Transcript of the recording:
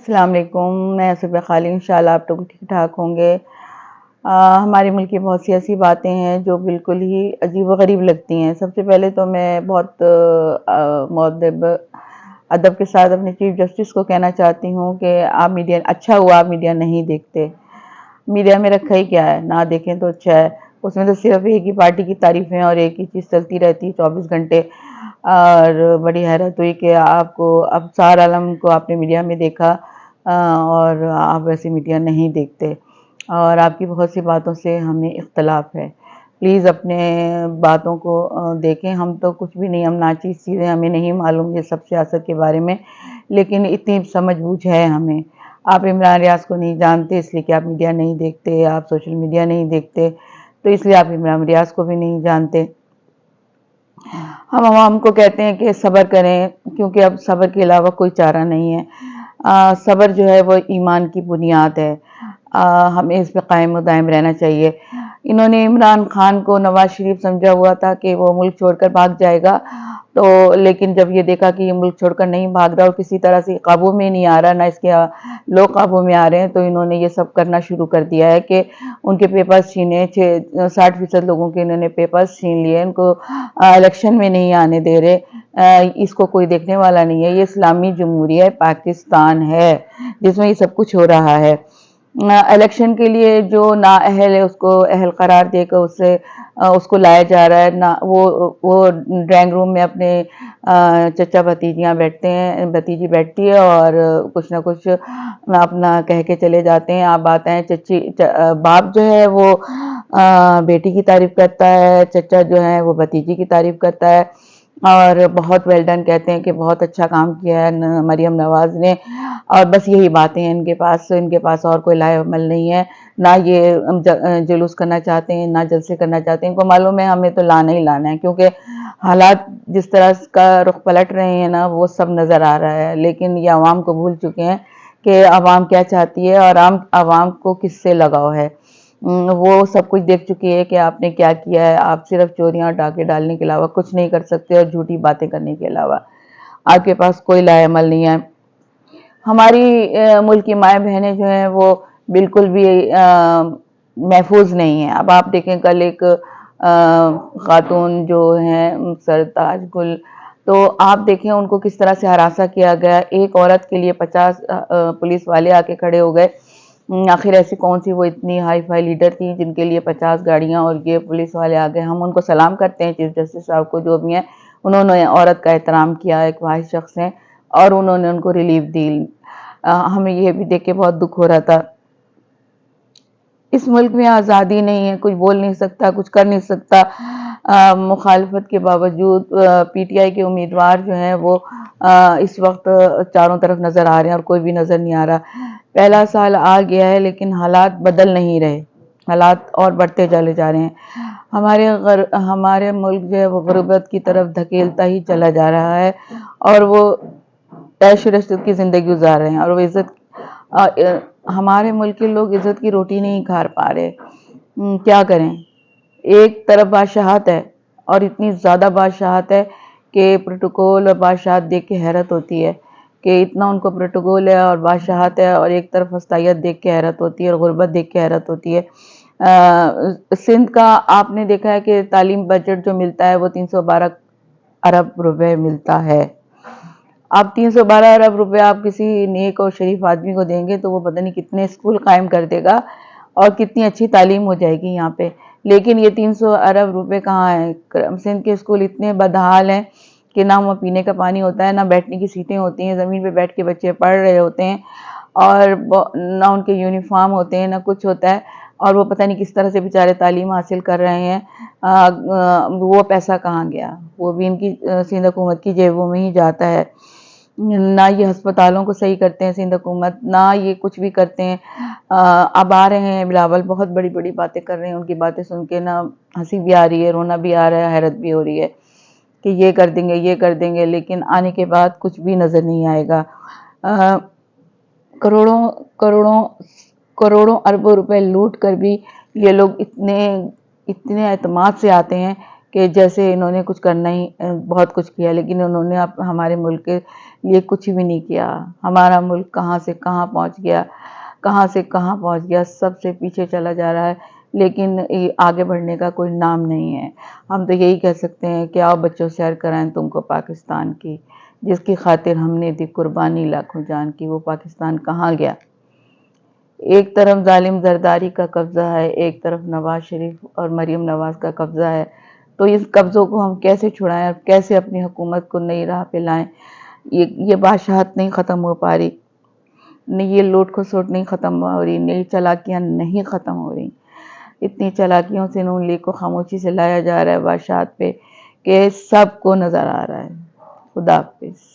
السلام علیکم، میں صبح خالی انشاءاللہ آپ لوگ ٹھیک ٹھاک ہوں گے۔ ہمارے ملک کی بہت سی ایسی باتیں ہیں جو بالکل ہی عجیب و غریب لگتی ہیں۔ سب سے پہلے تو میں بہت مؤدب ادب کے ساتھ اپنے چیف جسٹس کو کہنا چاہتی ہوں کہ آپ میڈیا اچھا ہوا آپ میڈیا نہیں دیکھتے۔ میڈیا میں رکھا ہی کیا ہے، نہ دیکھیں تو اچھا ہے۔ اس میں تو صرف ایک ہی پارٹی کی تعریفیں اور ایک ہی چیز چلتی رہتی ہے 24 گھنٹے، اور بڑی حیرت ہوئی کہ آپ کو اب سار عالم کو آپ نے میڈیا میں دیکھا اور آپ ویسے میڈیا نہیں دیکھتے، اور آپ کی بہت سی باتوں سے ہمیں اختلاف ہے۔ پلیز اپنے باتوں کو دیکھیں۔ ہم تو کچھ بھی نہیں، ہم ناچیز چیزیں ہمیں نہیں معلوم یہ سب سیاست کے بارے میں، لیکن اتنی سمجھ بوجھ ہے ہمیں۔ آپ عمران ریاض کو نہیں جانتے اس لیے کہ آپ میڈیا نہیں دیکھتے، آپ سوشل میڈیا نہیں دیکھتے تو اس لیے آپ عمران ریاض کو بھی نہیں جانتے۔ ہم عوام کو کہتے ہیں کہ صبر کریں، کیونکہ اب صبر کے علاوہ کوئی چارہ نہیں ہے۔ صبر جو ہے وہ ایمان کی بنیاد ہے، ہمیں اس پہ قائم و دائم رہنا چاہیے۔ انہوں نے عمران خان کو نواز شریف سمجھا ہوا تھا کہ وہ ملک چھوڑ کر بھاگ جائے گا، تو لیکن جب یہ دیکھا کہ یہ ملک چھوڑ کر نہیں بھاگ رہا اور کسی طرح سے قابو میں نہیں آ رہا، نہ اس کے لوگ قابو میں آ رہے ہیں، تو انہوں نے یہ سب کرنا شروع کر دیا ہے کہ ان کے پیپرز چھینے۔ 60% لوگوں کے انہوں نے پیپرز چھین لیے، ان کو الیکشن میں نہیں آنے دے رہے۔ اس کو کوئی دیکھنے والا نہیں ہے۔ یہ اسلامی جمہوریہ پاکستان ہے جس میں یہ سب کچھ ہو رہا ہے۔ الیکشن کے لیے جو نااہل ہے اس کو اہل قرار دے کر اس کو لایا جا رہا ہے۔ وہ ڈرائنگ روم میں اپنے چچا بھتیجیاں بیٹھتے ہیں، بھتیجی بیٹھتی ہے اور کچھ نہ کچھ اپنا کہہ کے چلے جاتے ہیں۔ آپ بات ہیں باپ جو ہے وہ بیٹی کی تعریف کرتا ہے، چچا جو ہے وہ بھتیجی کی تعریف کرتا ہے اور بہت ویل ڈن کہتے ہیں کہ بہت اچھا کام کیا ہے مریم نواز نے، اور بس یہی باتیں ہیں۔ ان کے پاس اور کوئی لائے عمل نہیں ہے، نہ یہ جلوس کرنا چاہتے ہیں، نہ جلسے کرنا چاہتے ہیں۔ ان کو معلوم ہے ہمیں تو لانا ہی لانا ہے، کیونکہ حالات جس طرح کا رخ پلٹ رہے ہیں نا وہ سب نظر آ رہا ہے، لیکن یہ عوام کو بھول چکے ہیں کہ عوام کیا چاہتی ہے اور عوام کو کس سے لگاؤ ہے۔ وہ سب کچھ دیکھ چکی ہے کہ آپ نے کیا کیا ہے۔ آپ صرف چوریاں اور ڈاکے ڈالنے کے علاوہ کچھ نہیں کر سکتے، اور جھوٹی باتیں کرنے کے علاوہ آپ کے پاس کوئی لائے عمل نہیں ہے۔ ہماری ملک کی مائیں بہنیں جو ہیں وہ بالکل بھی محفوظ نہیں ہیں۔ اب آپ دیکھیں کل ایک خاتون جو ہیں سرتاج گل، تو آپ دیکھیں ان کو کس طرح سے ہراساں کیا گیا۔ ایک عورت کے لیے 50 پولیس والے آ کے کھڑے ہو گئے۔ آخر ایسی کون سی وہ اتنی ہائی فائی لیڈر تھی جن کے لیے 50 گاڑیاں اور یہ پولیس والے آ گئے۔ ہم ان کو سلام کرتے ہیں، چیف جسٹس صاحب کو جو بھی ہیں، انہوں نے عورت کا احترام کیا، ایک واحد شخص ہیں اور انہوں نے ان کو ریلیف دی۔ ہمیں یہ بھی دیکھ کے بہت دکھ ہو رہا تھا۔ اس ملک میں آزادی نہیں ہے، کچھ بول نہیں سکتا، کچھ کر نہیں سکتا۔ مخالفت کے باوجود پی ٹی آئی کے امیدوار جو ہیں وہ اس وقت چاروں طرف نظر آ رہے ہیں اور کوئی بھی نظر نہیں آ رہا۔ پہلا سال آ گیا ہے لیکن حالات بدل نہیں رہے، حالات اور بڑھتے چلے جا رہے ہیں۔ ہمارے ملک جو ہے وہ غربت کی طرف دھکیلتا ہی چلا جا رہا ہے، اور وہ عیش و عشرت کی زندگی گزار رہے ہیں، اور وہ ہمارے ملک کے لوگ عزت کی روٹی نہیں کھا پا رہے۔ کیا کریں؟ ایک طرف بادشاہت ہے اور اتنی زیادہ بادشاہت ہے کہ پروٹوکول اور بادشاہت دیکھ کے حیرت ہوتی ہے کہ اتنا ان کو پروٹوکول ہے اور بادشاہت ہے، اور ایک طرف وسطیت دیکھ کے حیرت ہوتی ہے اور غربت دیکھ کے حیرت ہوتی ہے۔ سندھ کا آپ نے دیکھا ہے کہ تعلیم بجٹ جو ملتا ہے وہ 312 ارب روپے ملتا ہے۔ اب 312 ارب روپے آپ کسی نیک اور شریف آدمی کو دیں گے تو وہ پتہ نہیں کتنے اسکول قائم کر دے گا اور کتنی اچھی تعلیم ہو جائے گی یہاں پہ، لیکن یہ 300 ارب روپے کہاں ہیں؟ سندھ کے اسکول اتنے بدحال ہیں کہ نہ وہاں پینے کا پانی ہوتا ہے، نہ بیٹھنے کی سیٹیں ہوتی ہیں، زمین پہ بیٹھ کے بچے پڑھ رہے ہوتے ہیں، اور نہ ان کے یونیفارم ہوتے ہیں، نہ کچھ ہوتا ہے، اور وہ پتہ نہیں کس طرح سے بیچارے تعلیم حاصل کر رہے ہیں۔ وہ پیسہ کہاں گیا؟ وہ بھی ان کی سندھ حکومت کی جیبوں میں ہی جاتا ہے۔ نہ یہ ہسپتالوں کو صحیح کرتے ہیں سندھ حکومت، نہ یہ کچھ بھی کرتے ہیں۔ اب آ رہے ہیں بلاول، بہت بڑی بڑی باتیں کر رہے ہیں، ان کی باتیں سن کے نہ ہنسی بھی آ رہی ہے، رونا بھی آ رہا ہے، حیرت بھی ہو رہی ہے کہ یہ کر دیں گے، یہ کر دیں گے، لیکن آنے کے بعد کچھ بھی نظر نہیں آئے گا۔ کروڑوں اربوں روپے لوٹ کر بھی یہ لوگ اتنے اعتماد سے آتے ہیں کہ جیسے انہوں نے کچھ کرنا ہی بہت کچھ کیا، لیکن انہوں نے ہمارے ملک لیے کچھ بھی نہیں کیا. ہمارا ملک کہاں سے کہاں پہنچ گیا، کہاں سے کہاں پہنچ گیا، سب سے پیچھے چلا جا رہا ہے، لیکن آگے بڑھنے کا کوئی نام نہیں ہے. ہم تو یہی کہہ سکتے ہیں کہ آؤ بچوں سیر کرائیں تم کو پاکستان کی، جس کی خاطر ہم نے دی قربانی لاکھوں جان کی. وہ پاکستان کہاں گیا؟ ایک طرف ظالم زرداری کا قبضہ ہے، ایک طرف نواز شریف اور مریم نواز کا قبضہ ہے. تو اس قبضوں کو ہم کیسے چھڑائیں اور کیسے اپنی حکومت کو نئی راہ پہ لائیں؟ یہ بادشاہت نہیں ختم ہو پا رہی، نہیں یہ لوٹ کھسوٹ نہیں ختم ہو رہی، نئی چالاکیاں نہیں ختم ہو رہی. اتنی چالاکیوں سے نون لیگ کو خاموشی سے لایا جا رہا ہے بادشاہت پہ کہ سب کو نظر آ رہا ہے. خدا حافظ.